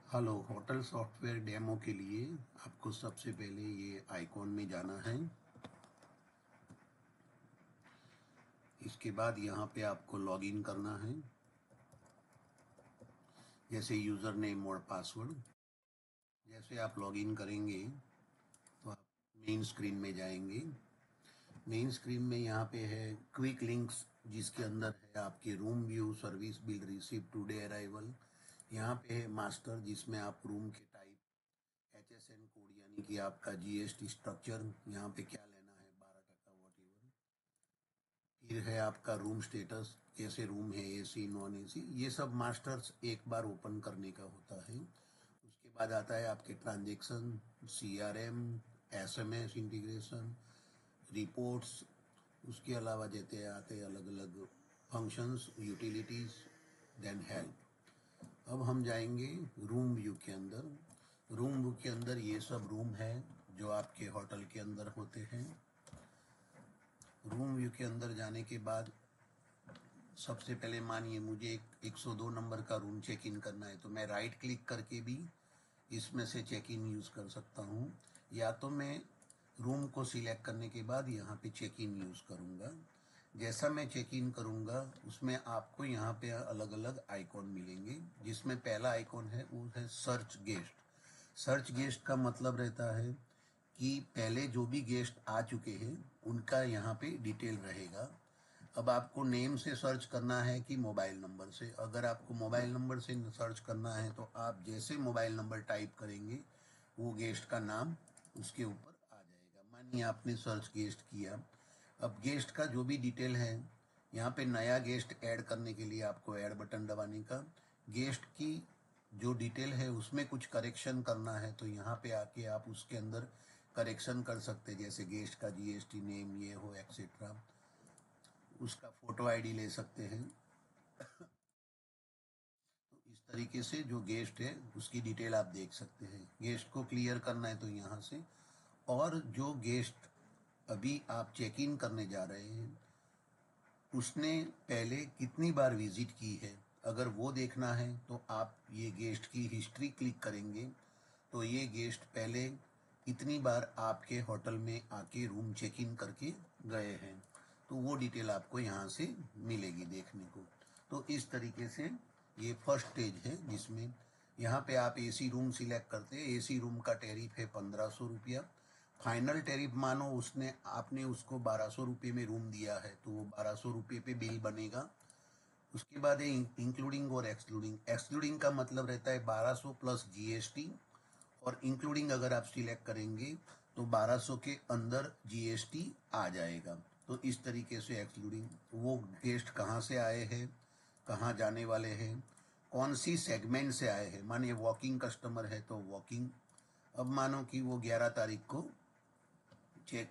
Hello. Hotel software demo के लिए आपको सबसे पहले ये आइकॉन में जाना है। इसके बाद यहाँ पे आपको लॉगिन करना है, जैसे यूज़र नेम और पासवर्ड। जैसे आप लॉगिन करेंगे तो आप मेन स्क्रीन में जाएंगे। मेन स्क्रीन में यहाँ पे है क्विक लिंक्स, जिसके अंदर है आपके room view, service bill, receipt, today arrival. यहाँ पे है मास्टर, जिसमें आप रूम के टाइप, HSN कोड यानी कि आपका GST स्ट्रक्चर, यहाँ पे क्या लेना है 12% वॉट एवर। फिर है आपका रूम स्टेटस, कैसे रूम है, AC नॉन AC, ये सब मास्टर्स एक बार ओपन करने का होता है। उसके बाद आता है आपके transaction, CRM, SMS integration, reports. उसके अलावा जैसे आते अलग अलग फंक्शंस, यूटिलिटीज़, देन हेल्प। अब हम जाएंगे रूम व्यू के अंदर। रूम व्यू के अंदर ये सब रूम है जो आपके होटल के अंदर होते हैं। रूम व्यू के अंदर जाने के बाद सबसे पहले मानिए मुझे एक 102 नंबर का रूम चेक इन करना है, तो मैं राइट क्लिक करके भी इसमें से चेक इन यूज़ कर सकता हूँ, या तो मैं रूम को सिलेक्ट करने के बाद यहाँ पे चेक इन यूज़ करूँगा। जैसा मैं चेक इन करूँगा उसमें आपको यहाँ पे अलग अलग आइकॉन मिलेंगे, जिसमें पहला आइकॉन है वो है सर्च गेस्ट। सर्च गेस्ट का मतलब रहता है कि पहले जो भी गेस्ट आ चुके हैं उनका यहाँ पे डिटेल रहेगा। अब आपको नेम से सर्च करना है कि मोबाइल नंबर से। अगर आपको मोबाइल नंबर से सर्च करना है तो आप जैसे मोबाइल नंबर टाइप करेंगे वो गेस्ट का नाम उसके ऊपर आ जाएगा। मानिए आपने सर्च गेस्ट किया। अब गेस्ट का जो भी डिटेल है, यहाँ पे नया गेस्ट ऐड करने के लिए आपको ऐड बटन दबाने का। गेस्ट की जो डिटेल है उसमें कुछ करेक्शन करना है तो यहाँ पे आके आप उसके अंदर करेक्शन कर सकते हैं, जैसे गेस्ट का GST नेम ये हो एक्सेट्रा। उसका फोटो ID ले सकते हैं। तो इस तरीके से जो गेस्ट है उसकी डिटेल आप देख सकते हैं। गेस्ट को क्लियर करना है तो यहाँ से, और जो गेस्ट अभी आप चेक इन करने जा रहे हैं उसने पहले कितनी बार विजिट की है, अगर वो देखना है तो आप ये गेस्ट की हिस्ट्री क्लिक करेंगे तो ये गेस्ट पहले कितनी बार आपके होटल में आके रूम चेक इन करके गए हैं, तो वो डिटेल आपको यहाँ से मिलेगी देखने को। तो इस तरीके से ये फर्स्ट स्टेज है, जिसमें यहाँ पे आप AC रूम सिलेक्ट करते हैं। AC रूम का टैरिफ है 1500 रुपया। फाइनल टैरिफ मानो उसने आपने उसको 1200 रुपये में रूम दिया है तो वो 1200 रुपये पे बिल बनेगा। उसके बाद है इंक्लूडिंग और एक्सक्लूडिंग। एक्सक्लूडिंग का मतलब रहता है 1200 प्लस GST, और इंक्लूडिंग अगर आप सिलेक्ट करेंगे तो 1200 के अंदर GST आ जाएगा। तो इस तरीके से एक्सक्लूडिंग, वो गेस्ट कहाँ से आए हैं, कहाँ जाने वाले हैं, कौन सी सेगमेंट से आए हैं। मानिए वॉकिंग कस्टमर है तो वॉकिंग। अब मानो कि वो 11 तारीख को चेक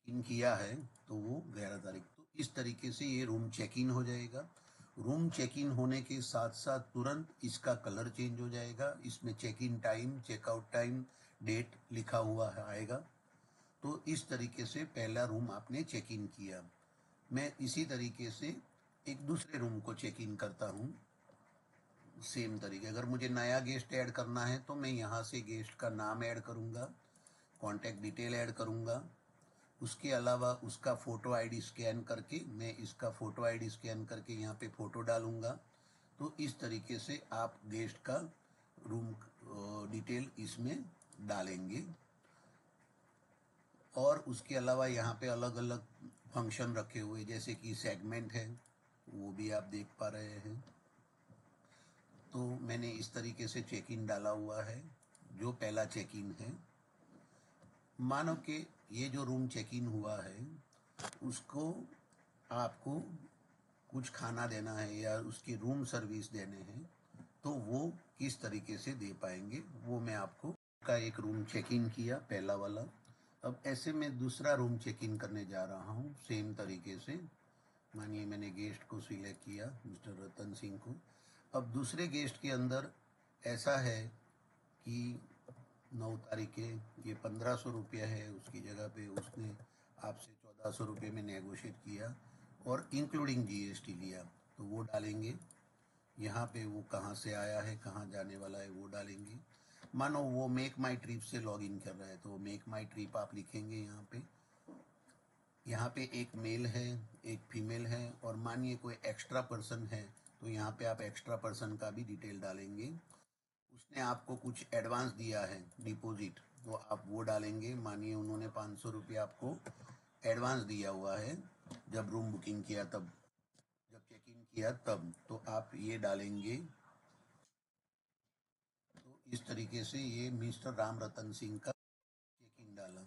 इन किया है तो वो 11 तारीख, तो इस तरीके से ये रूम चेक इन हो जाएगा। रूम चेक इन होने के साथ साथ तुरंत इसका कलर चेंज हो जाएगा। इसमें check in time, checkout time, date लिखा हुआ है आएगा। तो इस तरीके से पहला रूम आपने चेक इन किया। मैं इसी तरीके से एक दूसरे रूम को चेक इन करता हूँ। सेम तरीके, अगर मुझे नया गेस्ट ऐड करना है तो मैं यहाँ से गेस्ट का नाम ऐड करूँगा, कॉन्टैक्ट डिटेल ऐड करूँगा। उसके अलावा उसका फ़ोटो ID स्कैन करके मैं इसका फ़ोटो ID स्कैन करके यहाँ पे फ़ोटो डालूँगा। तो इस तरीके से आप गेस्ट का रूम डिटेल इसमें डालेंगे। और उसके अलावा यहाँ पे अलग अलग फंक्शन रखे हुए, जैसे कि सेगमेंट है, वो भी आप देख पा रहे हैं। तो मैंने इस तरीके से चेक इन डाला हुआ है, जो पहला चेक इन है। मानो कि ये जो रूम चेक इन हुआ है उसको आपको कुछ खाना देना है या उसकी रूम सर्विस देने हैं, तो वो किस तरीके से दे पाएंगे वो मैं आपको का एक रूम चेक इन किया पहला वाला। अब ऐसे मैं दूसरा रूम चेक इन करने जा रहा हूँ सेम तरीके से। मानिए मैंने गेस्ट को सिलेक्ट किया, मिस्टर रतन सिंह को। अब दूसरे गेस्ट के अंदर ऐसा है कि 9 तारीख के ये 1500 रुपया है, उसकी जगह पे उसने आपसे 1400 रुपये में नेगोशिएट किया और इंक्लूडिंग GST लिया, तो वो डालेंगे। यहाँ पे वो कहाँ से आया है, कहाँ जाने वाला है वो डालेंगे। मानो वो मेक माई ट्रिप से लॉग इन कर रहा है तो मेक माई ट्रिप आप लिखेंगे यहाँ पे। यहाँ पे एक मेल है, एक फीमेल है, और मानिए कोई एक्स्ट्रा पर्सन है तो यहाँ पे आप एक्स्ट्रा पर्सन का भी डिटेल डालेंगे। उसने आपको कुछ एडवांस दिया है डिपॉजिट, तो आप वो डालेंगे। मानिए उन्होंने 500 रुपये आपको एडवांस दिया हुआ है जब रूम बुकिंग किया तब, जब चेक इन किया तब, तो आप ये डालेंगे। तो इस तरीके से ये मिस्टर राम रतन सिंह का चेक इन डाला।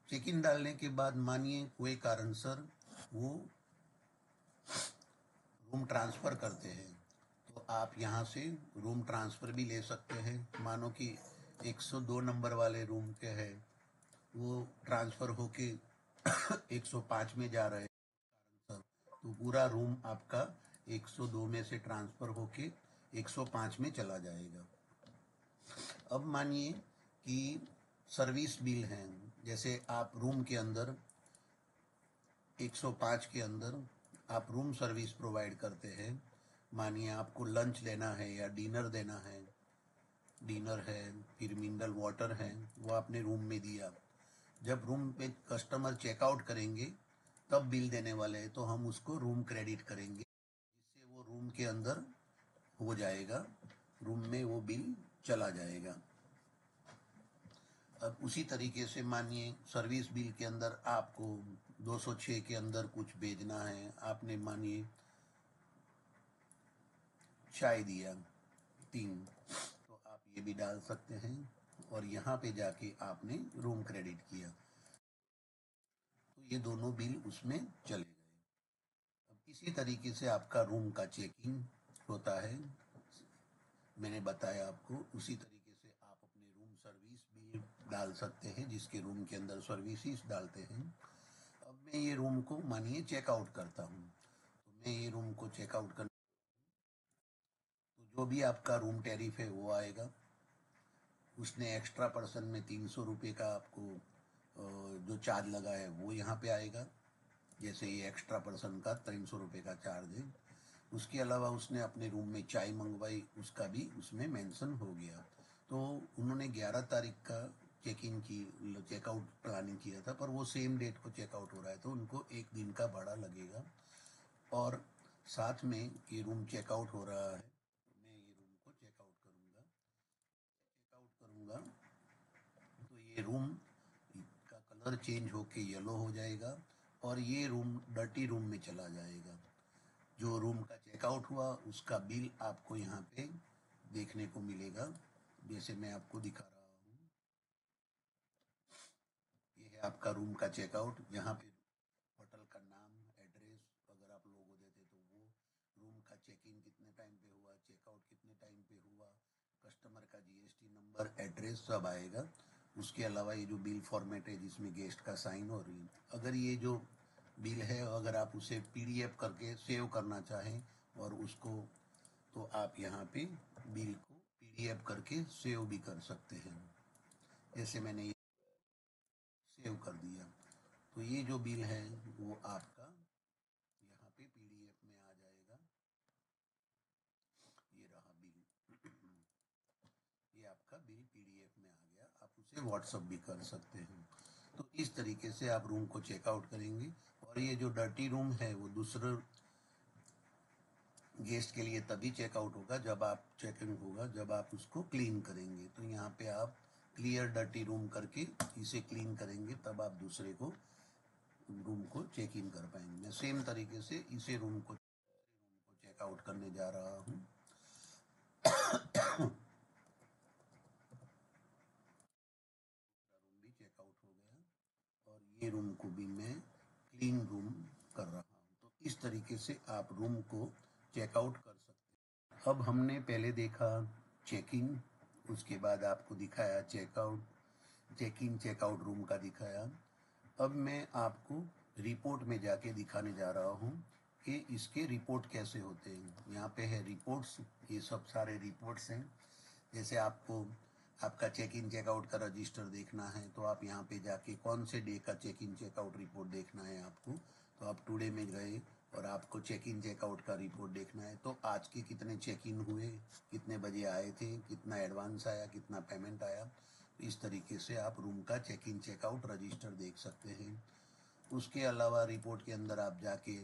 चेक इन डालने के बाद मानिए कोई कारणसर वो रूम ट्रांसफ़र करते हैं तो आप यहाँ से रूम ट्रांसफ़र भी ले सकते हैं। मानो कि 102 नंबर वाले रूम के है वो ट्रांसफ़र होके 105 में जा रहे हैं, तो पूरा रूम आपका 102 में से ट्रांसफ़र होके 105 में चला जाएगा। अब मानिए कि सर्विस बिल है, जैसे आप रूम के अंदर 105 के अंदर आप रूम सर्विस प्रोवाइड करते हैं। मानिए आपको लंच लेना है या डिनर देना है, डिनर है, फिर मिनरल वाटर है, वो आपने रूम में दिया। जब रूम पे कस्टमर चेकआउट करेंगे तब बिल देने वाले हैं तो हम उसको रूम क्रेडिट करेंगे, जिससे वो रूम के अंदर हो जाएगा, रूम में वो बिल चला जाएगा। अब उसी तरीके से मानिए सर्विस बिल के अंदर आपको 206 के अंदर कुछ भेजना है, आपने मानिए चाय दिया 3, तो आप ये भी डाल सकते हैं और यहाँ पे जाके आपने रूम क्रेडिट किया तो ये दोनों बिल उसमें चले गए। अब इसी तरीके से आपका रूम का चेकिंग होता है। मैंने बताया आपको, उसी तरीके से आप अपने रूम सर्विस भी डाल सकते हैं, जिसके रूम के अंदर सर्विसेज डालते हैं। अब मैं ये रूम को मानिए चेकआउट करता हूँ, तो मैं ये रूम को चेकआउट कर, तो जो भी आपका रूम टैरिफ है वो आएगा। उसने एक्स्ट्रा पर्सन में 300 रुपये का आपको जो चार्ज लगा है वो यहाँ पे आएगा। जैसे ये एक्स्ट्रा पर्सन का 300 रुपये का चार्ज है। उसके अलावा उसने अपने रूम में चाय मंगवाई, उसका भी उसमें मेंशन हो गया। तो उन्होंने 11 तारीख का चेक इन की चेकआउट प्लानिंग किया था, पर वो सेम डेट को चेकआउट हो रहा है तो उनको एक दिन का भाड़ा लगेगा। और साथ में ये रूम चेकआउट हो रहा है तो मैं ये रूम को चेकआउट करूँगा तो ये रूम का कलर चेंज होके येलो हो जाएगा और ये रूम डर्टी रूम में चला जाएगा। जो रूम का चेकआउट हुआ उसका बिल आपको यहाँ पे देखने को मिलेगा, जैसे मैं आपको दिखा रहा हूँ। ये है आपका रूम का चेकआउट। यहाँ पे होटल का नाम, एड्रेस, अगर आप लोगो देते तो वो, रूम का चेक इन कितने टाइम पे हुआ, चेकआउट कितने टाइम पे हुआ, कस्टमर का जीएसटी नंबर, एड्रेस सब आएगा। उसके अलावा ये जो बिल फॉर्मेट है जिसमें गेस्ट का साइन हो रही है, अगर ये जो बिल है अगर आप उसे पीडीएफ करके सेव करना चाहें और उसको, तो आप यहाँ पे बिल को पीडीएफ करके सेव भी कर सकते हैं। जैसे मैंने ये सेव कर दिया तो ये जो बिल है वो आपका यहाँ पे पीडीएफ में आ जाएगा। ये रहा बिल, ये आपका बिल पीडीएफ में आ गया, आप उसे व्हाट्सअप भी कर सकते हैं। तो इस तरीके से आप रूम को चेकआउट करेंगे। और ये जो डर्टी रूम है वो दूसरे गेस्ट के लिए तभी चेकआउट होगा जब आप चेक इन होगा, जब आप उसको क्लीन करेंगे। तो यहाँ पे आप क्लियर डर्टी रूम करके इसे क्लीन करेंगे तब आप दूसरे को रूम को चेक इन कर पाएंगे। मैं सेम तरीके से इसे रूम को चेकआउट करने जा रहा हूँ। रूम भी चेकआउट हो गया और ये रूम को भी मैं क्लीन रूम कर रहा हूँ। तो इस तरीके से आप रूम को चेकआउट कर सकते हैं। अब हमने पहले देखा चेक इन, उसके बाद आपको दिखाया checkout, check in checkout room का दिखाया। अब मैं आपको रिपोर्ट में जाके दिखाने जा रहा हूँ कि इसके रिपोर्ट कैसे होते हैं। यहाँ पे है रिपोर्ट्स, ये सब सारे रिपोर्ट्स हैं। जैसे आपको आपका चेक इन चेकआउट का रजिस्टर देखना है तो आप यहाँ पे जाके कौन से डे का चेक इन चेकआउट रिपोर्ट देखना है आपको, तो आप टुडे में गए और आपको चेक इन चेकआउट का रिपोर्ट देखना है तो आज के कितने चेक इन हुए, कितने बजे आए थे, कितना एडवांस आया, कितना पेमेंट आया। इस तरीके से आप रूम का चेक इन चेकआउट रजिस्टर देख सकते हैं। उसके अलावा रिपोर्ट के अंदर आप जाके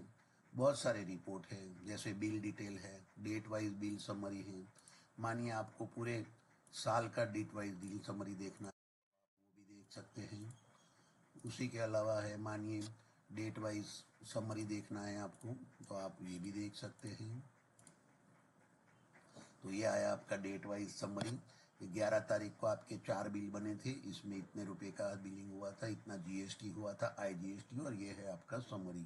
बहुत सारे रिपोर्ट है, जैसे बिल डिटेल है, डेट वाइज बिल समरी है। मानिए आपको पूरे साल का डेट वाइज बिल समरी देखना है, वो भी देख सकते हैं। उसी के अलावा है, मानिए डेट वाइज समरी देखना है आपको तो आप ये भी देख सकते हैं। तो ये आया आपका डेट वाइज समरी। 11 तारीख को आपके 4 बिल बने थे, इसमें इतने रुपए का बिलिंग हुआ था, इतना जीएसटी हुआ था, आईजीएसटी, और ये है आपका समरी।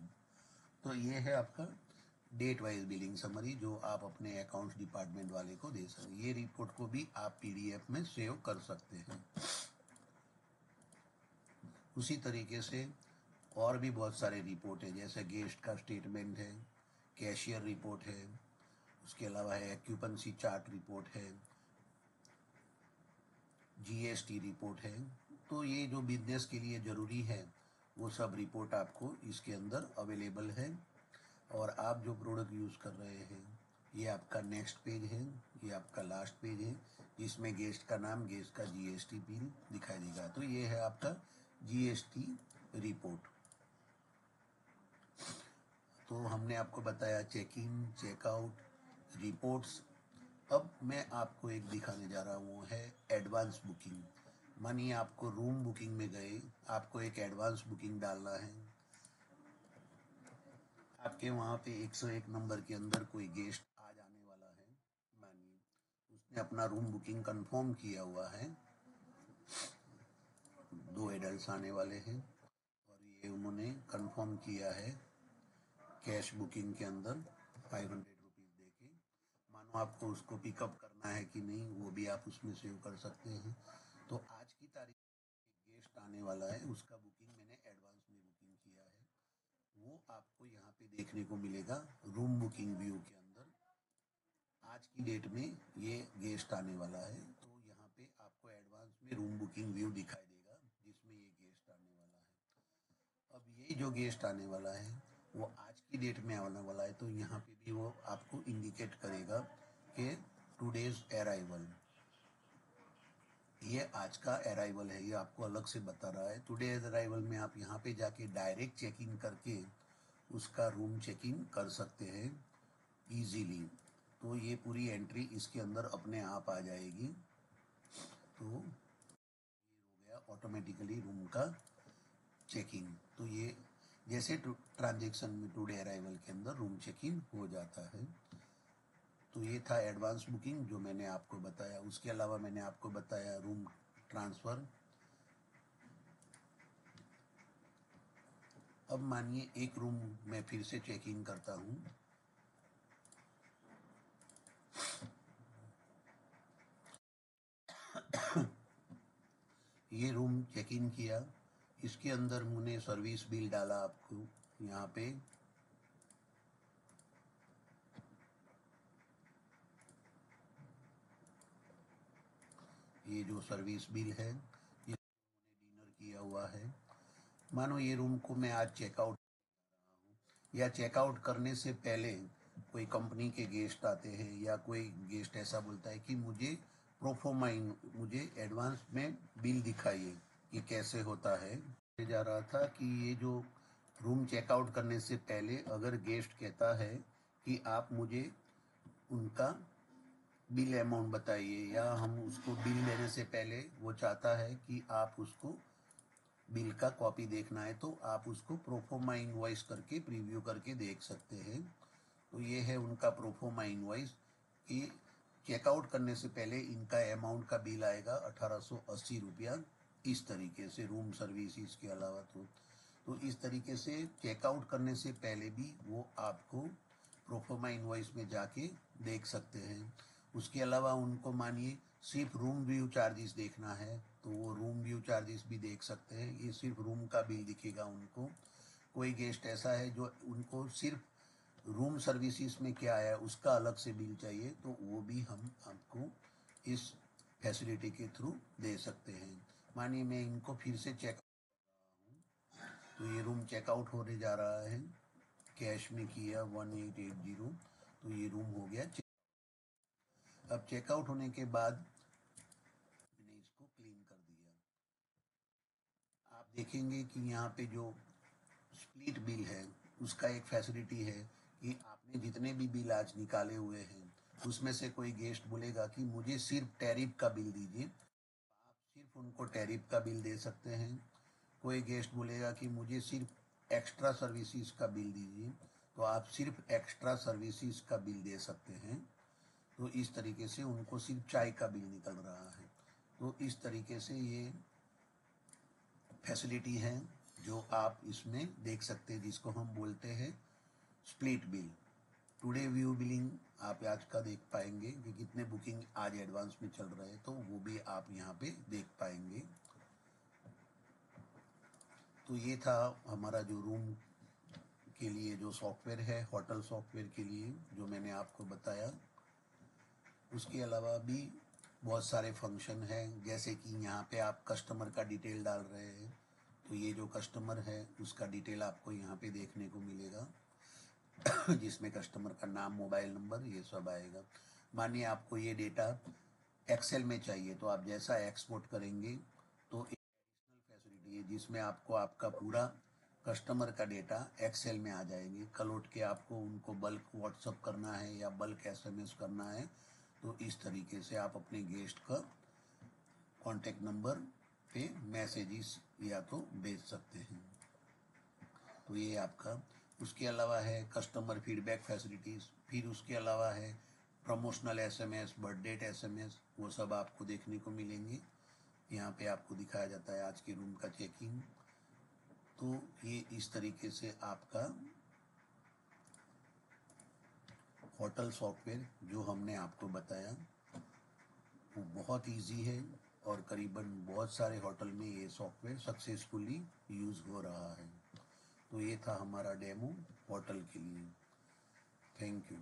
तो ये है आपका डेट वाइज बिलिंग समरी जो आप अपने अकाउंट्स डिपार्टमेंट वाले को दे सकते। ये रिपोर्ट को भी आप पीडीएफ में सेव कर सकते हैं। उसी तरीके से और भी बहुत सारे रिपोर्ट है, जैसे गेस्ट का स्टेटमेंट है, कैशियर रिपोर्ट है, उसके अलावा है एक्यूपेंसी चार्ट रिपोर्ट है, जीएसटी रिपोर्ट है। तो ये जो बिजनेस के लिए ज़रूरी है वो सब रिपोर्ट आपको इसके अंदर अवेलेबल है। और आप जो प्रोडक्ट यूज़ कर रहे हैं, ये आपका नेक्स्ट पेज है, ये आपका लास्ट पेज है, इसमें गेस्ट का नाम, गेस्ट का जीएसटी बिल दिखाई देगा। तो ये है आपका जीएसटी रिपोर्ट। तो हमने आपको बताया चेक इन, चेकआउट, रिपोर्ट्स। अब मैं आपको एक दिखाने जा रहा हूँ, वो है एडवांस बुकिंग। मानिए आपको रूम बुकिंग में गए, आपको एक एडवांस बुकिंग डालना है। आपके वहाँ पे 101 नंबर के अंदर कोई गेस्ट आ जाने वाला है, मानिए उसने अपना रूम बुकिंग कंफर्म किया हुआ है, 2 एडल्ट आने वाले हैं और ये उन्होंने कंफर्म किया है कैश बुकिंग के अंदर 500 रुपीज़ दे के। मानो आपको उसको पिकअप करना है कि नहीं, वो भी आप उसमें सेव कर सकते हैं। तो आज की तारीख में गेस्ट आने वाला है, उसका बुकिंग मैंने एडवांस में बुकिंग किया है, वो आपको यहाँ पे देखने को मिलेगा रूम बुकिंग व्यू के अंदर। आज की डेट में ये गेस्ट आने वाला है, तो यहाँ पे आपको एडवांस में रूम बुकिंग व्यू दिखाई देगा जिसमें ये गेस्ट आने वाला है। अब ये जो गेस्ट आने वाला है वो आज की डेट में आने वाला है, तो यहाँ पे भी वो आपको इंडिकेट करेगा कि टुडेज अराइवल, ये आज का अराइवल है, ये आपको अलग से बता रहा है। टुडेज अराइवल में आप यहाँ पे जाके डायरेक्ट चेक इन करके उसका रूम चेक इन कर सकते हैं इजीली। तो ये पूरी एंट्री इसके अंदर अपने आप आ जाएगी। तो ये हो गया ऑटोमेटिकली रूम का चेक इन। तो ये जैसे ट्रांजेक्शन में टुडे अराइवल के अंदर रूम चेक इन हो जाता है। तो ये था एडवांस बुकिंग जो मैंने आपको बताया। उसके अलावा मैंने आपको बताया रूम ट्रांसफ़र। अब मानिए एक रूम मैं फिर से चेक इन करता हूँ। ये रूम चेक इन किया, इसके अंदर मैंने सर्विस बिल डाला आपको यहाँ पे। ये जो सर्विस बिल है ये डिनर किया हुआ है। मानो ये रूम को मैं आज चेकआउट या चेकआउट करने से पहले कोई कंपनी के गेस्ट आते हैं या कोई गेस्ट ऐसा बोलता है कि मुझे प्रोफोर्मा मुझे एडवांस में बिल दिखाइए कि कैसे होता है। जा रहा था कि ये जो रूम चेकआउट करने से पहले अगर गेस्ट कहता है कि आप मुझे उनका बिल अमाउंट बताइए, या हम उसको बिल देने से पहले वो चाहता है कि आप उसको बिल का कॉपी देखना है, तो आप उसको प्रोफोर्मा इनवॉइस करके प्रीव्यू करके देख सकते हैं। तो ये है उनका प्रोफोर्मा इनवॉइस कि चेकआउट करने से पहले इनका अमाउंट का बिल आएगा 1880 रुपया, इस तरीके से रूम सर्विस के अलावा। तो इस तरीके से चेकआउट करने से पहले भी वो आपको प्रोफोर्मा इनवॉइस में जाके देख सकते हैं। उसके अलावा उनको मानिए सिर्फ रूम व्यू चार्जेस देखना है तो वो रूम व्यू चार्जेस भी देख सकते हैं, ये सिर्फ रूम का बिल दिखेगा उनको। कोई गेस्ट ऐसा है जो उनको सिर्फ रूम सर्विसेज में क्या आया उसका अलग से बिल चाहिए, तो वो भी हम आपको इस फैसिलिटी के थ्रू दे सकते हैं। मानिए मैं इनको फिर से चेक, तो ये रूम चेकआउट होने जा रहा है, कैश में किया 1880, तो ये रूम हो गया। अब चेकआउट होने के बाद मैंने इसको क्लीन कर दिया। आप देखेंगे कि यहाँ पे जो स्प्लिट बिल है उसका एक फैसिलिटी है कि आपने जितने भी बिल आज निकाले हुए हैं उसमें से कोई गेस्ट बोलेगा कि मुझे सिर्फ टैरिफ का बिल दीजिए, आप सिर्फ उनको टैरिफ का बिल दे सकते हैं। कोई गेस्ट बोलेगा कि मुझे सिर्फ एक्स्ट्रा सर्विसेज का बिल दीजिए, तो आप सिर्फ एक्स्ट्रा सर्विसेज का बिल दे सकते हैं। तो इस तरीके से उनको सिर्फ चाय का बिल निकल रहा है। तो इस तरीके से ये फैसिलिटी है जो आप इसमें देख सकते हैं, जिसको हम बोलते हैं split bill. Today view billing आप आज का देख पाएंगे कि कितने बुकिंग आज एडवांस में चल रहे हैं, तो वो भी आप यहाँ पे देख पाएंगे। तो ये था हमारा जो रूम के लिए जो सॉफ्टवेयर है, होटल सॉफ्टवेयर के लिए जो मैंने आपको बताया। उसके अलावा भी बहुत सारे फंक्शन हैं, जैसे कि यहाँ पे आप कस्टमर का डिटेल डाल रहे हैं, तो ये जो कस्टमर है उसका डिटेल आपको यहाँ पे देखने को मिलेगा जिसमें कस्टमर का नाम, मोबाइल नंबर, ये सब आएगा। मानिए आपको ये डेटा एक्सेल में चाहिए, तो आप जैसा एक्सपोर्ट करेंगे तो एक एडिशनल फैसिलिटी है जिसमें आपको आपका पूरा कस्टमर का डेटा एक्सेल में आ जाएंगे। कल उठ के आपको उनको बल्क व्हाट्सअप करना है या बल्क एसएमएस करना है, तो इस तरीके से आप अपने गेस्ट का कॉन्टेक्ट नंबर पे मैसेजेस या तो भेज सकते हैं। तो ये आपका, उसके अलावा है कस्टमर फीडबैक फैसिलिटीज़, फिर उसके अलावा है प्रमोशनल एसएमएस, बर्थडेट एसएमएस, वो सब आपको देखने को मिलेंगे। यहाँ पे आपको दिखाया जाता है आज के रूम का चेकिंग। तो ये इस तरीके से आपका होटल सॉफ्टवेयर जो हमने आपको बताया वो बहुत इजी है, और करीबन बहुत सारे होटल में ये सॉफ्टवेयर सक्सेसफुली यूज़ हो रहा है। तो ये था हमारा डेमो होटल के लिए। Thank you.